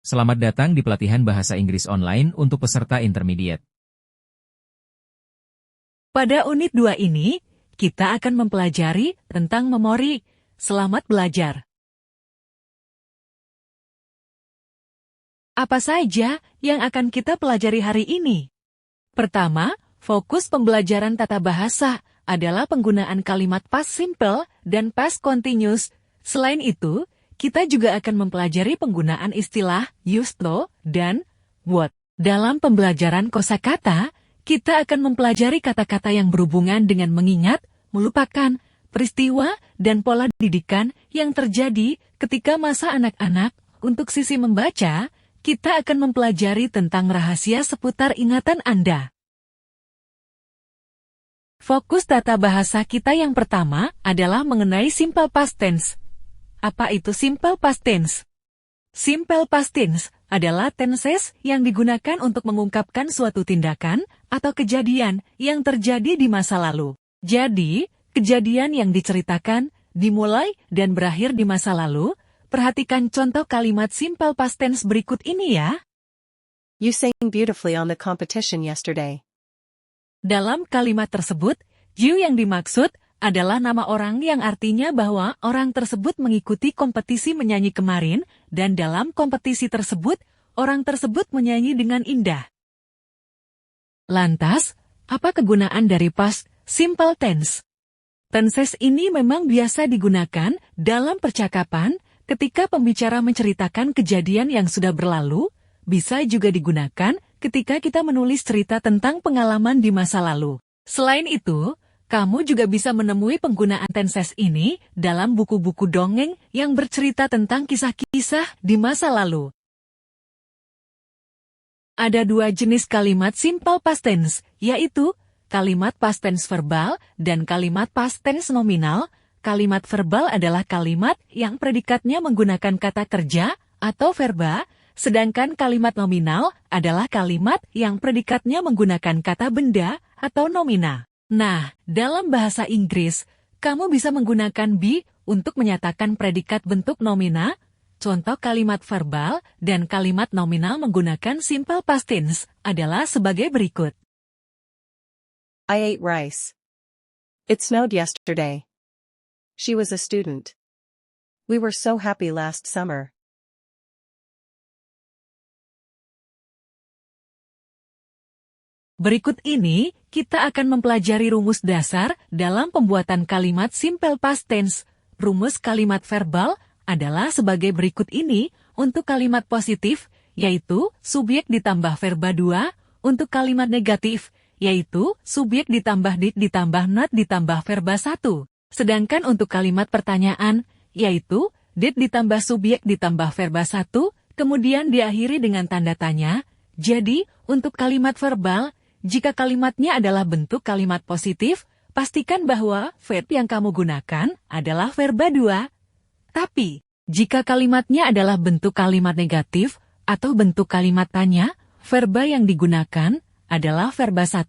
Selamat datang di pelatihan bahasa Inggris online untuk peserta intermediate. Pada unit 2 ini, kita akan mempelajari tentang memori. Selamat belajar. Apa saja yang akan kita pelajari hari ini? Pertama, fokus pembelajaran tata bahasa adalah penggunaan kalimat past simple dan past continuous. Selain itu, kita juga akan mempelajari penggunaan istilah used to dan what. Dalam pembelajaran kosakata, kita akan mempelajari kata-kata yang berhubungan dengan mengingat, melupakan, peristiwa, dan pola didikan yang terjadi ketika masa anak-anak. Untuk sisi membaca, kita akan mempelajari tentang rahasia seputar ingatan Anda. Fokus tata bahasa kita yang pertama adalah mengenai simple past tense. Apa itu simple past tense? Simple past tense adalah tenses yang digunakan untuk mengungkapkan suatu tindakan atau kejadian yang terjadi di masa lalu. Jadi, kejadian yang diceritakan, dimulai, dan berakhir di masa lalu. Perhatikan contoh kalimat simple past tense berikut ini ya. You sang beautifully on the competition yesterday. Dalam kalimat tersebut, you yang dimaksud adalah nama orang yang artinya bahwa orang tersebut mengikuti kompetisi menyanyi kemarin, dan dalam kompetisi tersebut, orang tersebut menyanyi dengan indah. Lantas, apa kegunaan dari past simple tense? Tenses ini memang biasa digunakan dalam percakapan ketika pembicara menceritakan kejadian yang sudah berlalu, bisa juga digunakan ketika kita menulis cerita tentang pengalaman di masa lalu. Selain itu, kamu juga bisa menemui penggunaan tenses ini dalam buku-buku dongeng yang bercerita tentang kisah-kisah di masa lalu. Ada dua jenis kalimat simple past tense, yaitu kalimat past tense verbal dan kalimat past tense nominal. Kalimat verbal adalah kalimat yang predikatnya menggunakan kata kerja atau verba, sedangkan kalimat nominal adalah kalimat yang predikatnya menggunakan kata benda atau nomina. Nah, dalam bahasa Inggris, kamu bisa menggunakan be untuk menyatakan predikat bentuk nomina. Contoh kalimat verbal dan kalimat nominal menggunakan simple past tense adalah sebagai berikut. I ate rice. It snowed yesterday. She was a student. We were so happy last summer. Berikut ini, kita akan mempelajari rumus dasar dalam pembuatan kalimat simple past tense. Rumus kalimat verbal adalah sebagai berikut ini. Untuk kalimat positif, yaitu subjek ditambah verba 2. Untuk kalimat negatif, yaitu subjek ditambah did ditambah not ditambah verba 1. Sedangkan untuk kalimat pertanyaan, yaitu did ditambah subjek ditambah verba 1, kemudian diakhiri dengan tanda tanya. Jadi, untuk kalimat verbal, jika kalimatnya adalah bentuk kalimat positif, pastikan bahwa verb yang kamu gunakan adalah verba 2. Tapi, jika kalimatnya adalah bentuk kalimat negatif atau bentuk kalimat tanya, verba yang digunakan adalah verba 1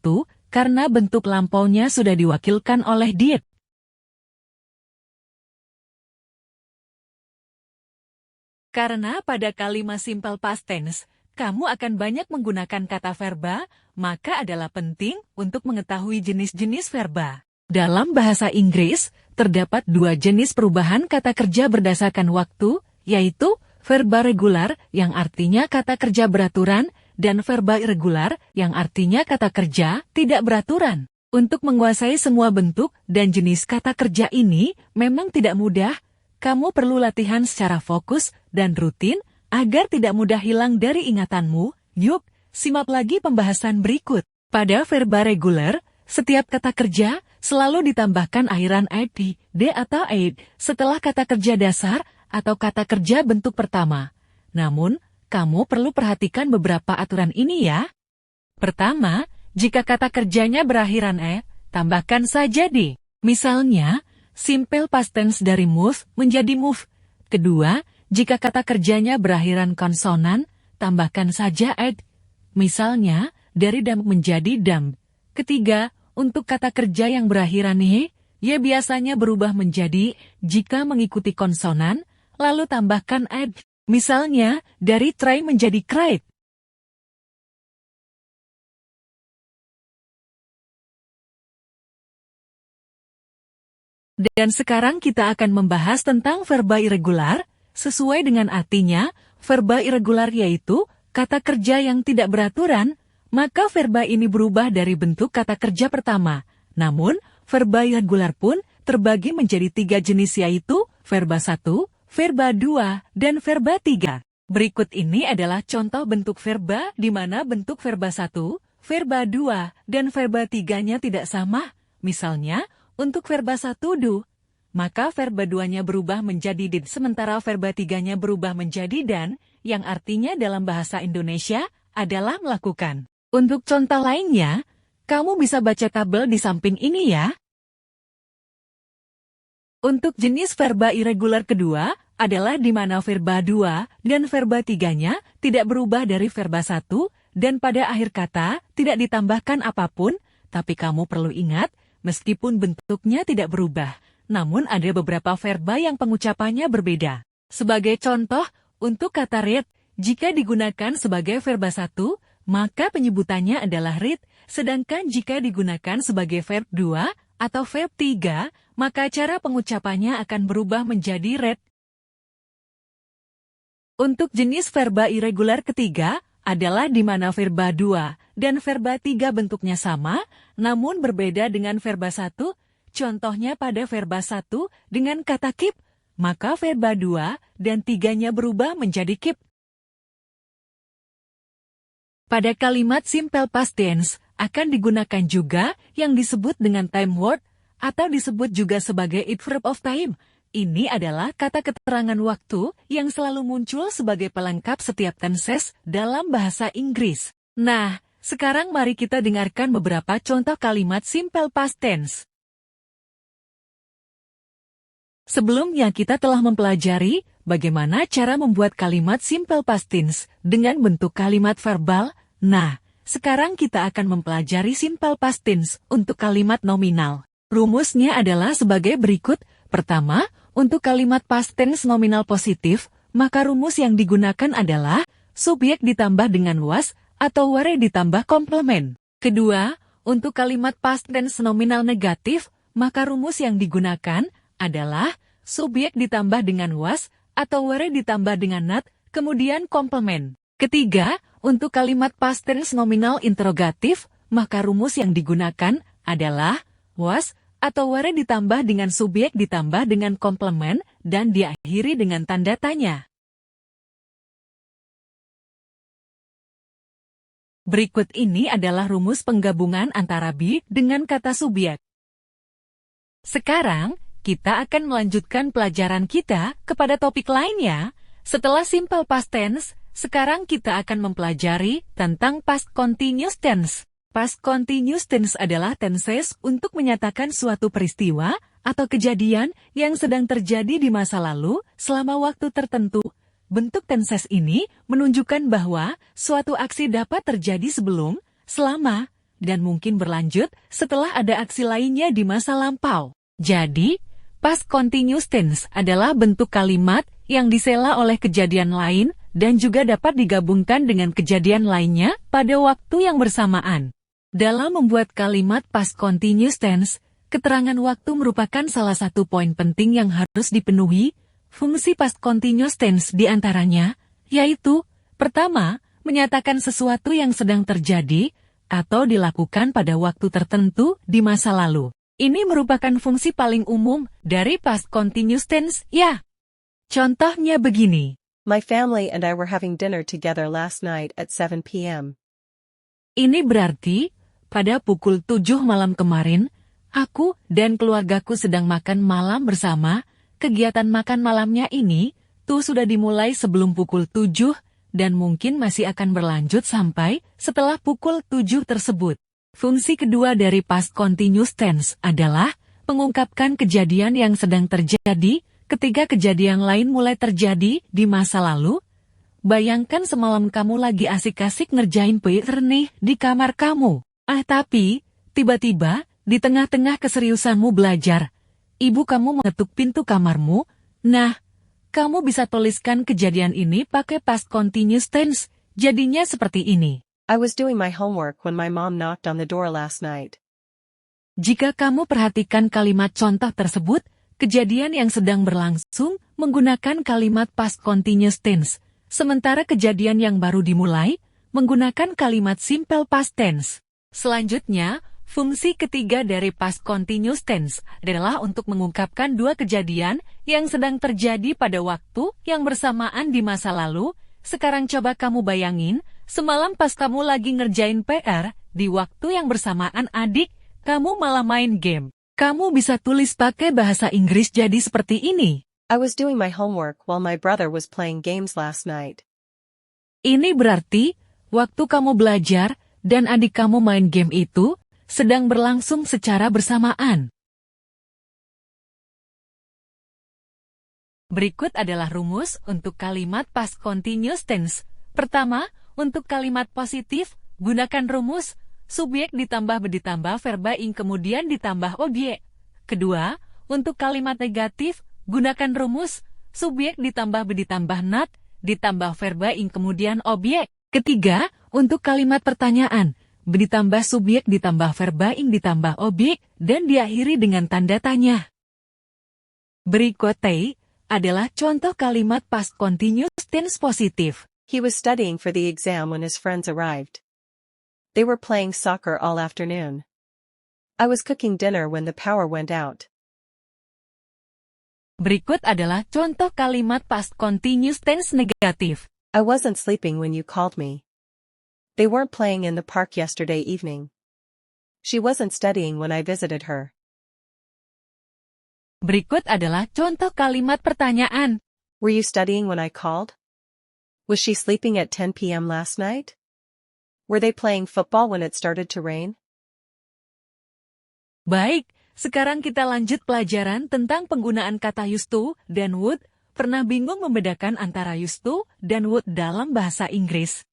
karena bentuk lampaunya sudah diwakilkan oleh did. Karena pada kalimat simple past tense, kamu akan banyak menggunakan kata verba, maka adalah penting untuk mengetahui jenis-jenis verba. Dalam bahasa Inggris, terdapat dua jenis perubahan kata kerja berdasarkan waktu, yaitu verba regular yang artinya kata kerja beraturan, dan verba irregular yang artinya kata kerja tidak beraturan. Untuk menguasai semua bentuk dan jenis kata kerja ini memang tidak mudah. Kamu perlu latihan secara fokus dan rutin, agar tidak mudah hilang dari ingatanmu. Yuk, simak lagi pembahasan berikut. Pada verba regular, setiap kata kerja selalu ditambahkan akhiran id, d atau aid, setelah kata kerja dasar atau kata kerja bentuk pertama. Namun, kamu perlu perhatikan beberapa aturan ini ya. Pertama, jika kata kerjanya berakhiran tambahkan saja d. Misalnya, simple past tense dari move menjadi move. Kedua, jika kata kerjanya berakhiran konsonan, tambahkan saja ed. Misalnya, dari dump menjadi dump. Ketiga, untuk kata kerja yang berakhiran y biasanya berubah menjadi jika mengikuti konsonan, lalu tambahkan ed. Misalnya, dari try menjadi cried. Dan sekarang kita akan membahas tentang verba irregular, sesuai dengan artinya, verba irregular yaitu kata kerja yang tidak beraturan, maka verba ini berubah dari bentuk kata kerja pertama. Namun, verba irregular pun terbagi menjadi 3 jenis yaitu verba 1, verba 2, dan verba 3. Berikut ini adalah contoh bentuk verba di mana bentuk verba 1, verba 2, dan verba 3-nya tidak sama. Misalnya, untuk verba 1 do, maka verba 2-nya berubah menjadi did sementara verba 3-nya berubah menjadi dan, yang artinya dalam bahasa Indonesia adalah melakukan. Untuk contoh lainnya, kamu bisa baca tabel di samping ini ya. Untuk jenis verba irregular kedua adalah di mana verba 2 dan verba 3-nya tidak berubah dari verba 1 dan pada akhir kata tidak ditambahkan apapun, tapi kamu perlu ingat, meskipun bentuknya tidak berubah, namun ada beberapa verba yang pengucapannya berbeda. Sebagai contoh, untuk kata read, jika digunakan sebagai verba 1, maka penyebutannya adalah read, sedangkan jika digunakan sebagai verb 2 atau verb 3, maka cara pengucapannya akan berubah menjadi read. Untuk jenis verba irregular ketiga adalah di mana verba 2 dan verba 3 bentuknya sama, namun berbeda dengan verba 1. Contohnya pada verba 1 dengan kata keep, maka verba 2 dan 3-nya berubah menjadi keep. Pada kalimat simple past tense, akan digunakan juga yang disebut dengan time word, atau disebut juga sebagai adverb of time. Ini adalah kata keterangan waktu yang selalu muncul sebagai pelengkap setiap tenses dalam bahasa Inggris. Nah, sekarang mari kita dengarkan beberapa contoh kalimat simple past tense. Sebelumnya kita telah mempelajari bagaimana cara membuat kalimat simple past tense dengan bentuk kalimat verbal. Nah, sekarang kita akan mempelajari simple past tense untuk kalimat nominal. Rumusnya adalah sebagai berikut. Pertama, untuk kalimat past tense nominal positif, maka rumus yang digunakan adalah subjek ditambah dengan was atau were ditambah komplement. Kedua, untuk kalimat past tense nominal negatif, maka rumus yang digunakan adalah subjek ditambah dengan was atau were ditambah dengan not, kemudian komplement. Ketiga, untuk kalimat past tense nominal interrogatif, maka rumus yang digunakan adalah was atau were ditambah dengan subjek ditambah dengan komplement dan diakhiri dengan tanda tanya. Berikut ini adalah rumus penggabungan antara be dengan kata subjek. Sekarang, kita akan melanjutkan pelajaran kita kepada topik lainnya. Setelah simple past tense, sekarang kita akan mempelajari tentang past continuous tense. Past continuous tense adalah tenses untuk menyatakan suatu peristiwa atau kejadian yang sedang terjadi di masa lalu selama waktu tertentu. Bentuk tenses ini menunjukkan bahwa suatu aksi dapat terjadi sebelum, selama, dan mungkin berlanjut setelah ada aksi lainnya di masa lampau. Jadi, past continuous tense adalah bentuk kalimat yang disela oleh kejadian lain dan juga dapat digabungkan dengan kejadian lainnya pada waktu yang bersamaan. Dalam membuat kalimat past continuous tense, keterangan waktu merupakan salah satu poin penting yang harus dipenuhi. Fungsi past continuous tense diantaranya, yaitu, pertama, menyatakan sesuatu yang sedang terjadi atau dilakukan pada waktu tertentu di masa lalu. Ini merupakan fungsi paling umum dari past continuous tense, ya. Contohnya begini. My family and I were having dinner together last night at 7 p.m. Ini berarti, pada pukul 7 malam kemarin, aku dan keluargaku sedang makan malam bersama. Kegiatan makan malamnya ini sudah dimulai sebelum pukul 7 dan mungkin masih akan berlanjut sampai setelah pukul 7 tersebut. Fungsi kedua dari past continuous tense adalah mengungkapkan kejadian yang sedang terjadi ketika kejadian lain mulai terjadi di masa lalu. Bayangkan semalam kamu lagi asik-asik ngerjain PR nih di kamar kamu. Tapi, tiba-tiba, di tengah-tengah keseriusanmu belajar, ibu kamu mengetuk pintu kamarmu. Nah, kamu bisa tuliskan kejadian ini pakai past continuous tense. Jadinya seperti ini. I was doing my homework when my mom knocked on the door last night. Jika kamu perhatikan kalimat contoh tersebut, kejadian yang sedang berlangsung menggunakan kalimat past continuous tense, sementara kejadian yang baru dimulai menggunakan kalimat simple past tense. Selanjutnya, fungsi ketiga dari past continuous tense adalah untuk mengungkapkan dua kejadian yang sedang terjadi pada waktu yang bersamaan di masa lalu. Sekarang coba kamu bayangin, semalam pas kamu lagi ngerjain PR, di waktu yang bersamaan adik, kamu malah main game. Kamu bisa tulis pakai bahasa Inggris jadi seperti ini. I was doing my homework while my brother was playing games last night. Ini berarti, waktu kamu belajar dan adik kamu main game itu sedang berlangsung secara bersamaan. Berikut adalah rumus untuk kalimat past continuous tense. Pertama, untuk kalimat positif, gunakan rumus subjek ditambah be ditambah verba ing kemudian ditambah objek. Kedua, untuk kalimat negatif, gunakan rumus subjek ditambah be ditambah not ditambah verba ing kemudian objek. Ketiga, untuk kalimat pertanyaan, be ditambah subjek ditambah verba ing ditambah objek dan diakhiri dengan tanda tanya. Berikut adalah contoh kalimat past continuous tense positif. He was studying for the exam when his friends arrived. They were playing soccer all afternoon. I was cooking dinner when the power went out. Berikut adalah contoh kalimat past continuous tense negatif. I wasn't sleeping when you called me. They weren't playing in the park yesterday evening. She wasn't studying when I visited her. Berikut adalah contoh kalimat pertanyaan. Were you studying when I called? Was she sleeping at 10 p.m. last night? Were they playing football when it started to rain? Baik, sekarang kita lanjut pelajaran tentang penggunaan kata used to dan would. Pernah bingung membedakan antara used to dan would dalam bahasa Inggris?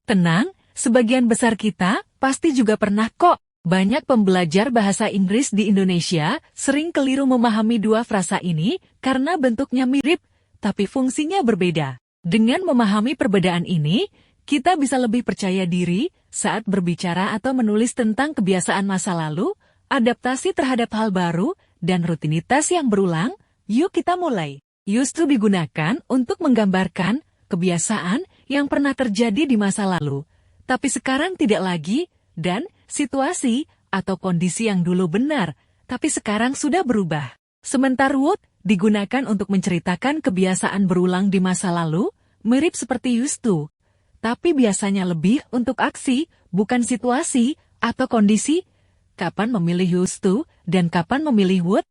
Tenang, sebagian besar kita pasti juga pernah kok. Banyak pembelajar bahasa Inggris di Indonesia sering keliru memahami dua frasa ini karena bentuknya mirip, tapi fungsinya berbeda. Dengan memahami perbedaan ini, kita bisa lebih percaya diri saat berbicara atau menulis tentang kebiasaan masa lalu, adaptasi terhadap hal baru, dan rutinitas yang berulang. Yuk kita mulai. Used to digunakan untuk menggambarkan kebiasaan yang pernah terjadi di masa lalu, tapi sekarang tidak lagi, dan situasi atau kondisi yang dulu benar, tapi sekarang sudah berubah. Sementara would digunakan untuk menceritakan kebiasaan berulang di masa lalu, mirip seperti used to, tapi biasanya lebih untuk aksi, bukan situasi atau kondisi. Kapan memilih used to dan kapan memilih would?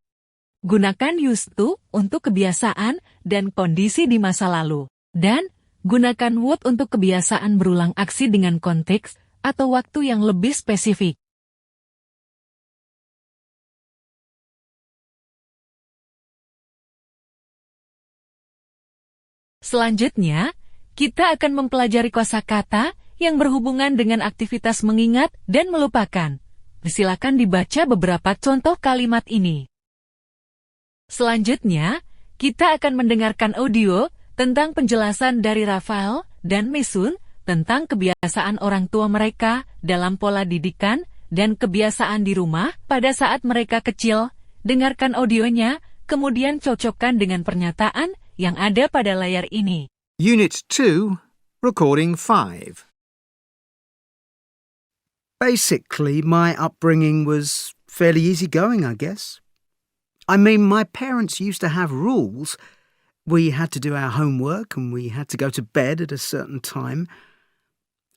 Gunakan used to untuk kebiasaan dan kondisi di masa lalu, dan gunakan would untuk kebiasaan berulang aksi dengan konteks atau waktu yang lebih spesifik. Selanjutnya, kita akan mempelajari kosakata yang berhubungan dengan aktivitas mengingat dan melupakan. Silakan dibaca beberapa contoh kalimat ini. Selanjutnya, kita akan mendengarkan audio tentang penjelasan dari Rafael dan Misun tentang kebiasaan orang tua mereka dalam pola didikan dan kebiasaan di rumah pada saat mereka kecil. Dengarkan audionya, kemudian cocokkan dengan pernyataan yang ada pada layar ini. Unit 2, Recording 5. Basically, my upbringing was fairly easygoing, I guess. I mean, my parents used to have rules. We had to do our homework and we had to go to bed at a certain time.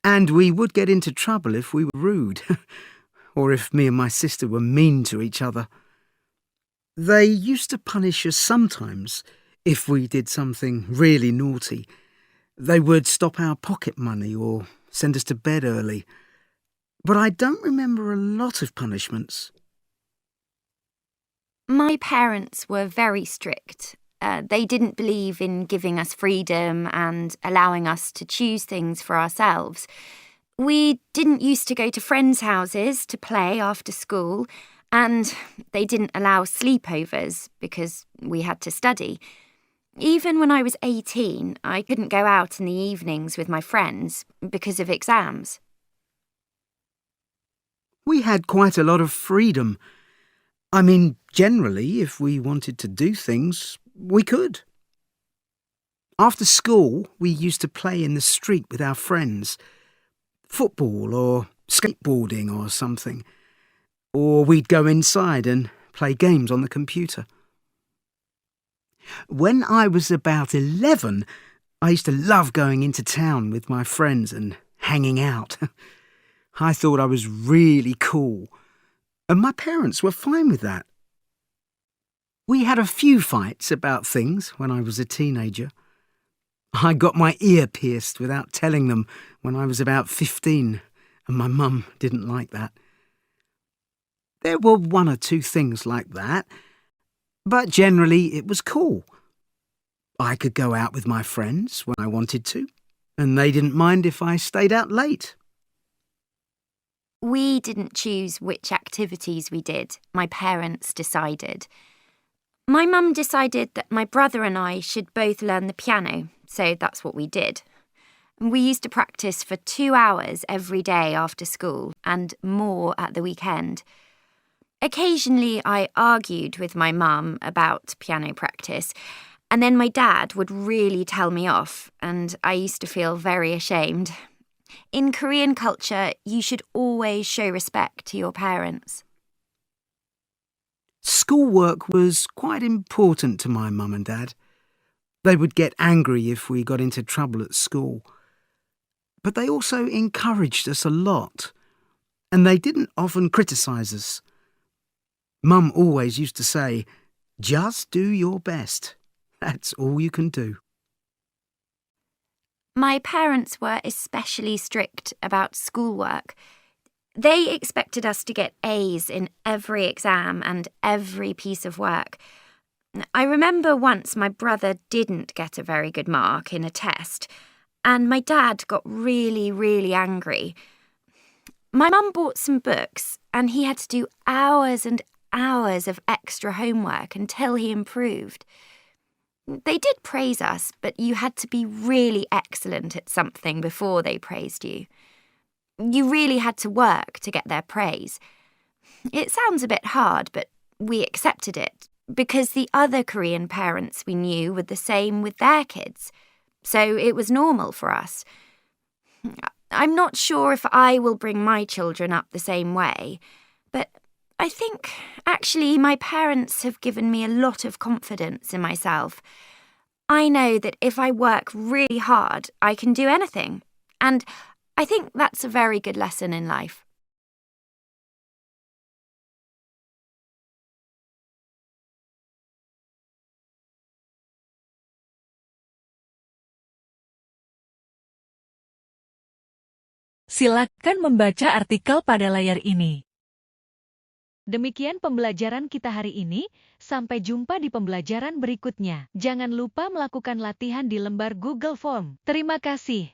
And we would get into trouble if we were rude, or if me and my sister were mean to each other. They used to punish us sometimes if we did something really naughty. They would stop our pocket money or send us to bed early. But I don't remember a lot of punishments. My parents were very strict. They didn't believe in giving us freedom and allowing us to choose things for ourselves. We didn't used to go to friends' houses to play after school, and they didn't allow sleepovers because we had to study. Even when I was 18, I couldn't go out in the evenings with my friends because of exams. We had quite a lot of freedom. I mean, generally, if we wanted to do things, we could. After school, we used to play in the street with our friends. Football or skateboarding or something. Or we'd go inside and play games on the computer. When I was about 11, I used to love going into town with my friends and hanging out. I thought I was really cool, and my parents were fine with that. We had a few fights about things when I was a teenager. I got my ear pierced without telling them when I was about 15, and my mum didn't like that. There were one or two things like that, but generally it was cool. I could go out with my friends when I wanted to, and they didn't mind if I stayed out late. We didn't choose which activities we did. My parents decided. My mum decided that my brother and I should both learn the piano, so that's what we did. We used to practice for 2 hours every day after school and more at the weekend. Occasionally I argued with my mum about piano practice, and then my dad would really tell me off, and I used to feel very ashamed. In Korean culture, you should always show respect to your parents. Schoolwork was quite important to my mum and dad. They would get angry if we got into trouble at school. But they also encouraged us a lot, and they didn't often criticise us. Mum always used to say, "Just do your best. That's all you can do." My parents were especially strict about schoolwork. They expected us to get A's in every exam and every piece of work. I remember once my brother didn't get a very good mark in a test, and my dad got really, really angry. My mum bought some books, and he had to do hours and hours of extra homework until he improved. They did praise us, but you had to be really excellent at something before they praised you. You really had to work to get their praise. It sounds a bit hard, but we accepted it because the other Korean parents we knew were the same with their kids, so it was normal for us. I'm not sure if I will bring my children up the same way, but I think, actually, my parents have given me a lot of confidence in myself. I know that if I work really hard, I can do anything. And I think that's a very good lesson in life. Silakan membaca artikel pada layar ini. Demikian pembelajaran kita hari ini, sampai jumpa di pembelajaran berikutnya. Jangan lupa melakukan latihan di lembar Google Form. Terima kasih.